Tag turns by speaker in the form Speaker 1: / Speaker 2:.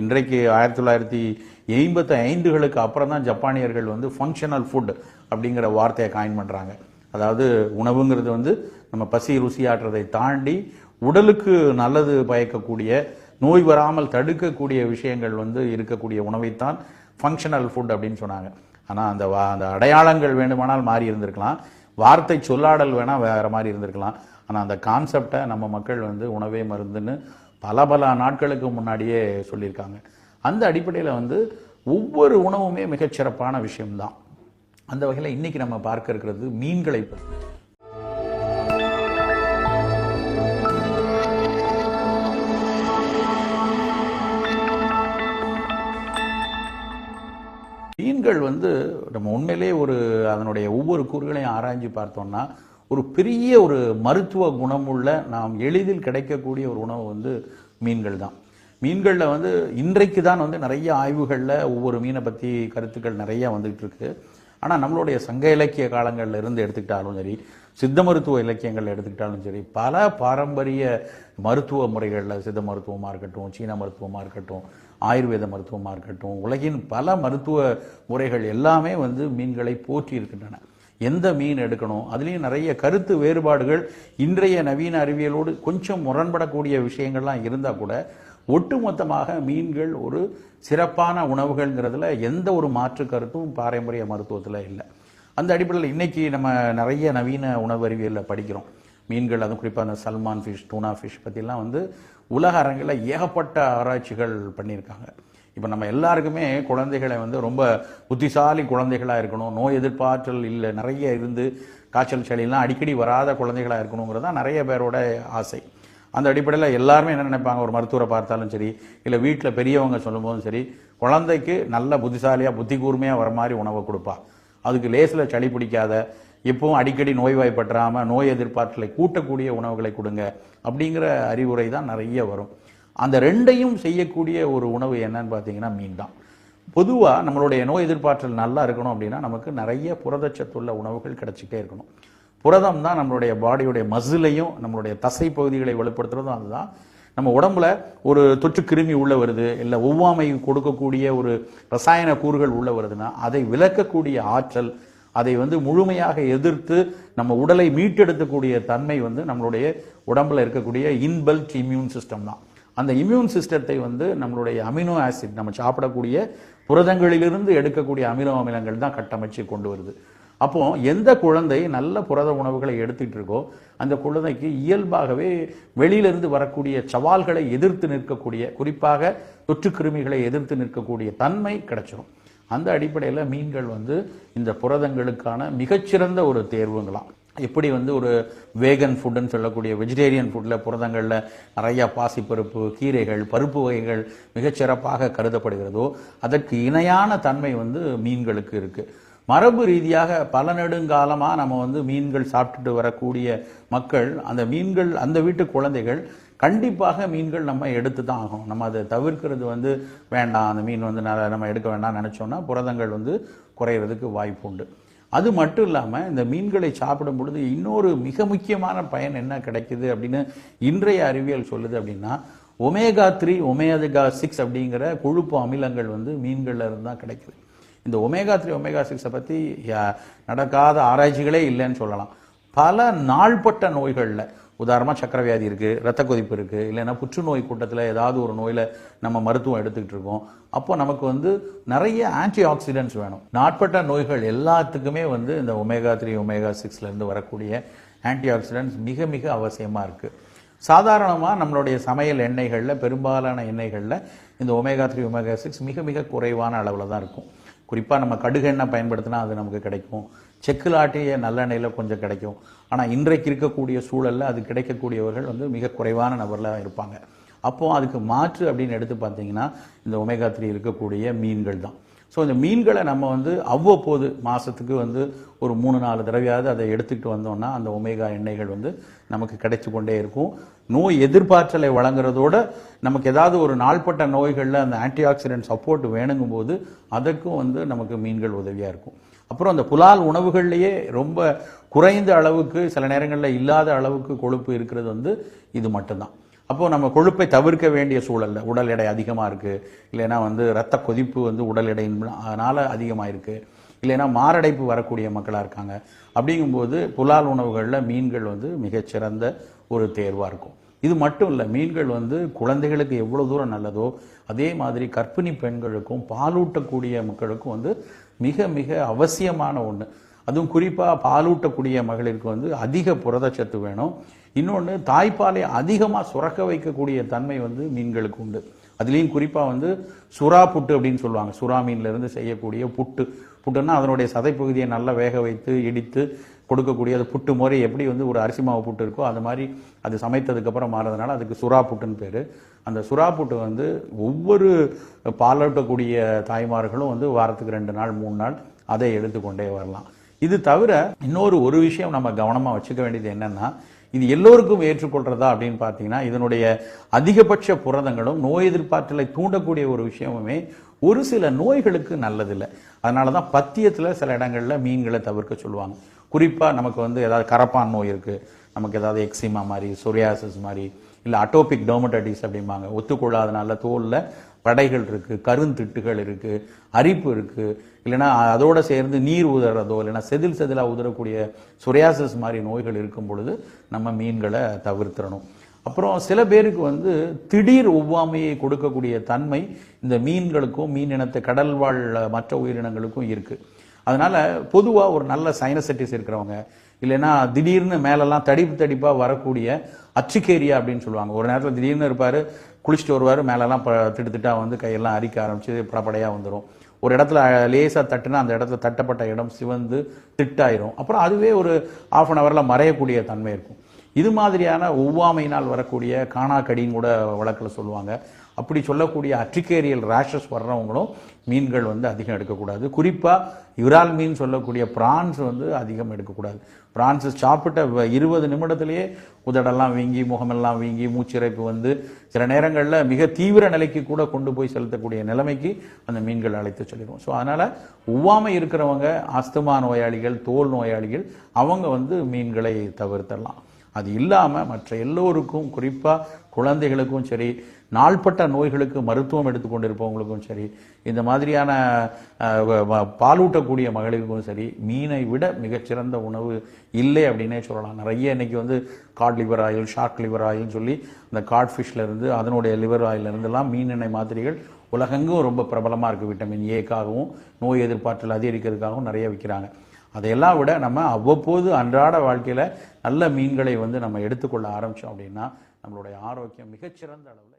Speaker 1: இன்றைக்கு 1985களுக்கு அப்புறம் தான் ஜப்பானியர்கள் வந்து ஃபங்க்ஷனல் ஃபுட் அப்படிங்கிற வார்த்தையை காயின் பண்ணுறாங்க. அதாவது உணவுங்கிறது வந்து நம்ம பசி ருசியாற்றதை தாண்டி உடலுக்கு நல்லது பயக்கக்கூடிய, நோய் வராமல் தடுக்கக்கூடிய விஷயங்கள் வந்து இருக்கக்கூடிய உணவைத்தான் ஃபங்க்ஷனல் ஃபுட் அப்படின்னு சொன்னாங்க. ஆனால் அந்த அடையாளங்கள் வேண்டுமானால் மாறி இருந்திருக்கலாம், வார்த்தை சொல்லாடல் வேணால் வேறு மாதிரி இருந்திருக்கலாம். ஆனால் அந்த கான்செப்டை நம்ம மக்கள் வந்து உணவே மருந்துன்னு பல நாட்களுக்கு முன்னாடியே சொல்லியிருக்காங்க. அந்த அடிப்படையில் வந்து ஒவ்வொரு உணவுமே மிகச்சிறப்பான விஷயம்தான். அந்த வகையில் இன்னைக்கு நம்ம பார்க்க இருக்கிறது மீன்களை பற்றி. மீன்கள் வந்து நம்ம உண்மையிலே அதனுடைய ஒவ்வொரு கூறுகளையும் ஆராய்ஞ்சு பார்த்தோம்னா ஒரு பெரிய ஒரு மருத்துவ குணமுள்ள, நாம் எளிதில் கிடைக்கக்கூடிய ஒரு உணவு வந்து மீன்கள் தான். மீன்களில் வந்து இன்றைக்கு தான் வந்து நிறைய ஆய்வுகளில் ஒவ்வொரு மீனை பற்றி கருத்துக்கள் நிறைய வந்துகிட்டு இருக்கு. ஆனால் நம்மளுடைய சங்க இலக்கிய காலங்களில் இருந்து எடுத்துக்கிட்டாலும் சரி, சித்த மருத்துவ இலக்கியங்கள் எடுத்துக்கிட்டாலும் சரி, பல பாரம்பரிய மருத்துவ முறைகளில் சித்த மருத்துவமாக இருக்கட்டும், சீன மருத்துவமாக இருக்கட்டும், ஆயுர்வேத மருத்துவமாக இருக்கட்டும், உலகின் பல மருத்துவ முறைகள் எல்லாமே வந்து மீன்களை போற்றி இருக்கின்றன. எந்த மீன் எடுக்கணும், அதுலேயும் நிறைய கருத்து வேறுபாடுகள் இன்றைய நவீன அறிவியலோடு கொஞ்சம் முரண்படக்கூடிய விஷயங்கள்லாம் இருந்தால் கூட ஒட்டுமொத்தமாக மீன்கள் ஒரு சிறப்பான உணவுகள்ங்கிறதுல எந்த ஒரு மாற்று கருத்தும் பாரம்பரிய மருத்துவத்தில் இல்லை. அந்த அடிப்படையில் இன்னைக்கு நம்ம நிறைய நவீன உணவு அறிவியலில் படிக்கிறோம். மீன்கள், அதுவும் குறிப்பாக அந்த சல்மான் ஃபிஷ், டூனா ஃபிஷ் பற்றிலாம் வந்து உலக அரங்கில் ஏகப்பட்ட ஆராய்ச்சிகள் பண்ணியிருக்காங்க. இப்போ நம்ம எல்லாருக்குமே குழந்தைகளை வந்து ரொம்ப புத்திசாலி குழந்தைகளாக இருக்கணும், நோய் எதிர்ப்பாற்றல் இல்லை நிறைய இருந்து காய்ச்சல் சளியெல்லாம் அடிக்கடி வராத குழந்தைகளாக இருக்கணுங்கிறது தான் நிறைய பேரோட ஆசை. அந்த அடிப்படையில் எல்லாருமே என்ன நினைப்பாங்க, ஒரு மருத்துவரை பார்த்தாலும் சரி, இல்லை வீட்டில் பெரியவங்க சொல்லும்போதும் சரி, குழந்தைக்கு நல்ல புத்திசாலியாக புத்தி கூர்மையாக வர மாதிரி உணவை கொடுப்பா, அதுக்கு லேசில் சளி பிடிக்காத, எப்பவும் அடிக்கடி நோய்வாய்ப்பற்றாமல் நோய் எதிர்ப்பாற்றலை கூட்டக்கூடிய உணவுகளை கொடுங்க அப்படிங்கிற அறிவுரை தான் நிறைய வரும். அந்த ரெண்டையும் செய்யக்கூடிய ஒரு உணவு என்னன்னு பார்த்தீங்கன்னா மீன் தான். பொதுவாக நம்மளுடைய நோய் எதிர்ப்பாற்றல் நல்லா இருக்கணும் அப்படின்னா நமக்கு நிறைய புரதச்சத்துள்ள உணவுகள் கிடைச்சிட்டே இருக்கணும். புரதம் தான் நம்மளுடைய பாடியுடைய மசிலையும் நம்மளுடைய தசை பகுதிகளை வலுப்படுத்துறதும் அதுதான். நம்ம உடம்புல ஒரு தொற்று கிருமி உள்ள வருது, இல்லை ஒவ்வாமை கொடுக்கக்கூடிய ஒரு ரசாயன கூறுகள் உள்ள வருதுன்னா அதை விலக்கக்கூடிய ஆற்றல், அதை வந்து முழுமையாக எதிர்த்து நம்ம உடலை மீட்டெடுக்கக்கூடிய தன்மை வந்து நம்மளுடைய உடம்புல இருக்கக்கூடிய இன்பில்ட் இம்யூன் சிஸ்டம் தான். அந்த இம்யூன் சிஸ்டத்தை வந்து நம்மளுடைய அமினோ ஆசிட், நம்ம சாப்பிடக்கூடிய புரதங்களிலிருந்து எடுக்கக்கூடிய அமினோ அமிலங்கள் தான் கட்டமைச்சு கொண்டு வருது. அப்போ எந்த குழந்தை நல்ல புரத உணவுகளை எடுத்துட்டு இருக்கோ அந்த குழந்தைக்கு இயல்பாகவே வெளியிலிருந்து வரக்கூடிய சவால்களை எதிர்த்து நிற்கக்கூடிய, குறிப்பாக தொற்று கிருமிகளை எதிர்த்து நிற்கக்கூடிய தன்மை கிடைச்சிடும். அந்த அடிப்படையில் மீன்கள் வந்து இந்த புரதங்களுக்கான மிகச்சிறந்த ஒரு தேர்வுங்களாம். எப்படி வந்து ஒரு வேகன் ஃபுட்டுன்னு சொல்லக்கூடிய வெஜிடேரியன் ஃபுட்டில் புரதங்களில் நிறையா பாசிப்பருப்பு, கீரைகள், பருப்பு வகைகள் மிகச்சிறப்பாக கருதப்படுகிறதோ அதற்கு இணையான தன்மை வந்து மீன்களுக்கு இருக்குது. மரபு ரீதியாக பல நெடுங்காலமாக நம்ம வந்து மீன்கள் சாப்பிட்டுட்டு வரக்கூடிய மக்கள், அந்த மீன்கள், அந்த வீட்டு குழந்தைகள் கண்டிப்பாக மீன்கள் நம்ம எடுத்து தான் ஆகணும். நம்ம அதை தவிர்க்கிறது வந்து வேண்டாம், அந்த மீன் வந்து நம்ம எடுக்க வேண்டாம்னு நினச்சோன்னா புரதங்கள் வந்து குறையிறதுக்கு வாய்ப்பு உண்டு. அது மட்டும் இல்லாமல் இந்த மீன்களை சாப்பிடும் பொழுது இன்னொரு மிக முக்கியமான பயன் என்ன கிடைக்குது அப்படின்னு இன்றைய அறிவியல் சொல்லுது அப்படின்னா, ஒமேகா 3, ஒமேகா 6 அப்படிங்கிற கொழுப்பு அமிலங்கள் வந்து மீன்கள்ல இருந்து தான் கிடைக்குது. இந்த ஒமேகா 3, ஒமேகா 6 பற்றி நடக்காத ஆராய்ச்சிகளே இல்லைன்னு சொல்லலாம். பல நாள்பட்ட நோய்களில், உதாரணமாக சக்கரை வியாதி இருக்குது, ரத்த கொதிப்பு இருக்குது, இல்லைன்னா புற்றுநோய் கூட்டத்தில் ஏதாவது ஒரு நோயில் நம்ம மருத்துவம் எடுத்துக்கிட்டு இருக்கோம், அப்போ நமக்கு வந்து நிறைய ஆன்டி ஆக்சிடென்ட்ஸ் வேணும். நாட்பட்ட நோய்கள் எல்லாத்துக்குமே வந்து இந்த ஒமேகா 3, ஒமேகா 6லேருந்து வரக்கூடிய ஆன்டி ஆக்சிடென்ட்ஸ் மிக மிக அவசியமாக இருக்குது. சாதாரணமாக நம்மளுடைய சமையல் எண்ணெய்களில், பெரும்பாலான எண்ணெய்களில் இந்த ஒமேகா 3, ஒமேகா 6 மிக மிக குறைவான அளவில் தான் இருக்கும். குறிப்பாக நம்ம கடுகு எண்ணெய் பயன்படுத்தினா அது நமக்கு கிடைக்கும், செக்கில் ஆட்டிய நல்லெண்ணெயில் கொஞ்சம் கிடைக்கும். ஆனால் இன்றைக்கு இருக்கக்கூடிய சூழலில் அது கிடைக்கக்கூடியவர்கள் வந்து மிக குறைவான நபரில் இருப்பாங்க. அப்போது அதுக்கு மாற்று அப்படின்னு எடுத்து பார்த்தீங்கன்னா இந்த ஒமேகா 3 இருக்கக்கூடிய மீன்கள் தான். ஸோ இந்த மீன்களை நம்ம வந்து அவ்வப்போது மாதத்துக்கு வந்து ஒரு 3-4 தடவையாவது அதை எடுத்துக்கிட்டு வந்தோம்னா அந்த ஒமேகா எண்ணெய்கள் வந்து நமக்கு கிடைச்சி கொண்டே இருக்கும். நோய் எதிர்ப்பாற்றலை வழங்குறதோட நமக்கு ஏதாவது ஒரு நாள்பட்ட நோய்களில் அந்த ஆன்டி ஆக்சிடென்ட் சப்போர்ட் வேணுங்கும் போது அதற்கும் வந்து நமக்கு மீன்கள் உதவியாக இருக்கும். அப்புறம் அந்த புலால் உணவுகள்லேயே ரொம்ப குறைந்த அளவுக்கு, சில நேரங்களில் இல்லாத அளவுக்கு கொழுப்பு இருக்கிறது வந்து இது மட்டும்தான். அப்போது நம்ம கொழுப்பை தவிர்க்க வேண்டிய சூழல்ல உடல் எடை அதிகமாக இருக்குது, இல்லைன்னா வந்து இரத்த கொதிப்பு வந்து உடல் எடையினால அதிகமாக இருக்குது, இல்லைன்னா மாரடைப்பு வரக்கூடிய மக்களாக இருக்காங்க. அப்படிங்கும்போது புலால் உணவுகளில் மீன்கள் வந்து மிகச்சிறந்த ஒரு தேர்வாக இருக்கும். இது மட்டும் இல்லை, மீன்கள் வந்து குழந்தைகளுக்கு எவ்வளோ தூரம் நல்லதோ அதே மாதிரி கர்ப்பிணி பெண்களுக்கும் பாலூட்டக்கூடிய மக்களுக்கும் வந்து மிக மிக அவசியமான ஒன்று. அதுவும் குறிப்பாக பாலூட்டக்கூடிய மகளிருக்கு வந்து அதிக புரதச்சத்து வேணும். இன்னொன்று, தாய்ப்பாலை அதிகமாக சுரக்க வைக்கக்கூடிய தன்மை வந்து மீன்களுக்கு உண்டு. அதுலேயும் குறிப்பாக வந்து சுறா புட்டு அப்படின்னு சொல்லுவாங்க. சுறா மீன்லேருந்து செய்யக்கூடிய புட்டுன்னா அதனுடைய சதைப்பகுதியை நல்லா வேக வைத்து இடித்து கொடுக்கக்கூடிய அது புட்டு முறை எப்படி வந்து ஒரு அரிசி மாவு புட்டு இருக்கோ அது மாதிரி அது சமைத்ததுக்கப்புறம் மாறதுனால அதுக்கு சுறா புட்டுன்னு பேர். அந்த சுறா புட்டு வந்து ஒவ்வொரு பாலூட்டக்கூடிய தாய்மார்களும் வந்து வாரத்துக்கு 2 நாள் 3 நாள் அதை எடுத்துக்கொண்டே வரலாம். இது தவிர ஒரு விஷயம் நம்ம கவனமாக வச்சுக்க வேண்டியது என்னன்னா, இது எல்லோருக்கும் ஏற்றுக்கொள்றதா அப்படின்னு பார்த்தீங்கன்னா, இதனுடைய அதிகபட்ச புரதங்களும் நோய் எதிர்ப்பாற்றலை தூண்டக்கூடிய ஒரு விஷயமுமே ஒரு சில நோய்களுக்கு நல்லதில்லை. அதனால தான் பத்தியத்தில் சில இடங்களில் மீன்களை தவிர்க்க சொல்லுவாங்க. குறிப்பாக நமக்கு வந்து ஏதாவது கரப்பான் நோய் இருக்குது, நமக்கு ஏதாவது எக்ஸிமா மாதிரி, சொரியாசிஸ் மாதிரி, இல்லை அட்டோபிக் டெர்மடைட்டிஸ் அப்படிம்பாங்க, ஒத்துக்கொள்ளாதனால தோலில் படைகள் இருக்குது, கருந்திட்டுகள் இருக்குது, அரிப்பு இருக்குது, இல்லைன்னா அதோடு சேர்ந்து நீர் உதறதோ இல்லைன்னா செதிலாக உதறக்கூடிய சொரியாசிஸ் மாதிரி நோய்கள் இருக்கும் பொழுது நம்ம மீன்களை தவிர்த்திடணும். அப்புறம் சில பேருக்கு வந்து திடீர் ஒவ்வாமையை கொடுக்கக்கூடிய தன்மை இந்த மீன்களுக்கும் மீன் இனத்தை கடல் வாழ் மற்ற உயிரினங்களுக்கும் இருக்குது. அதனால் பொதுவாக ஒரு நல்ல சைனசைட்டிஸ் இருக்கிறவங்க, இல்லைன்னா திடீர்னு மேலெல்லாம் தடிப்பாக வரக்கூடிய அச்சிக்கேரியா அப்படின்னு சொல்லுவாங்க. ஒரு நேரத்தில் திடீர்னு இருப்பார், குளிச்சுட்டு வருவார், மேலெல்லாம் திட்டாக வந்து கையெல்லாம் அரிக்க ஆரம்பிச்சு படப்படையாக வந்துடும். ஒரு இடத்துல லேசாக தட்டுனா அந்த இடத்துல தட்டப்பட்ட இடம் சிவந்து திட்டாயிரும். அப்புறம் அதுவே ஒரு 1/2 hour மறையக்கூடிய தன்மை இருக்கும். இது மாதிரியான ஒவ்வாமையினால் வரக்கூடிய காணாக்கடின்னு கூட வழக்கில் சொல்லுவாங்க. அப்படி சொல்லக்கூடிய அட்ரிகேரியல் ரேஷஸ் வர்றவங்களும் மீன்கள் வந்து அதிகம் எடுக்கக்கூடாது. குறிப்பாக இறால் மீன் சொல்லக்கூடிய பிரான்ஸ் வந்து அதிகம் எடுக்கக்கூடாது. பிரான்ஸ் சாப்பிட்ட 20 நிமிடத்திலேயே உதடெல்லாம் வீங்கி, முகமெல்லாம் வீங்கி, மூச்சிறைப்பு வந்து சில நேரங்களில் மிக தீவிர நிலைக்கு கூட கொண்டு போய் செலுத்தக்கூடிய நிலைமைக்கு அந்த மீன்கள் அழைத்து சொல்லிடுவோம். ஸோ அதனால் ஒவ்வாமை இருக்கிறவங்க, ஆஸ்துமா நோயாளிகள், தோல் நோயாளிகள், அவங்க வந்து மீன்களை தவிர்த்தரலாம். அது இல்லாமல் மற்ற எல்லோருக்கும், குறிப்பாக குழந்தைகளுக்கும் சரி, நாள்பட்ட நோய்களுக்கு மருத்துவம் எடுத்துக்கொண்டிருப்பவங்களுக்கும் சரி, இந்த மாதிரியான பாலூட்டக்கூடிய மகளிருக்கும் சரி, மீனை விட மிகச்சிறந்த உணவு இல்லை அப்படின்னே சொல்லலாம். நிறைய இன்னைக்கு வந்து cod liver oil, shark liver ஆயில்னு சொல்லி அந்த காட் ஃபிஷ்லேருந்து அதனுடைய லிவர் ஆயிலிருந்துலாம் மீன் எண்ணெய் மாத்திரைகள் உலகெங்கும் ரொம்ப பிரபலமாக இருக்குது. விட்டமின் ஏக்காகவும் நோய் எதிர்ப்பாற்றல் அதிகரிக்கிறதுக்காகவும் நிறைய விற்கிறாங்க. அதையெல்லாம் விட நம்ம அவ்வப்போது அன்றாட வாழ்க்கையில் நல்ல மீன்களை வந்து நம்ம எடுத்துக்கொள்ள ஆரம்பித்தோம் அப்படின்னா நம்மளுடைய ஆரோக்கியம் மிகச்சிறந்த அளவில்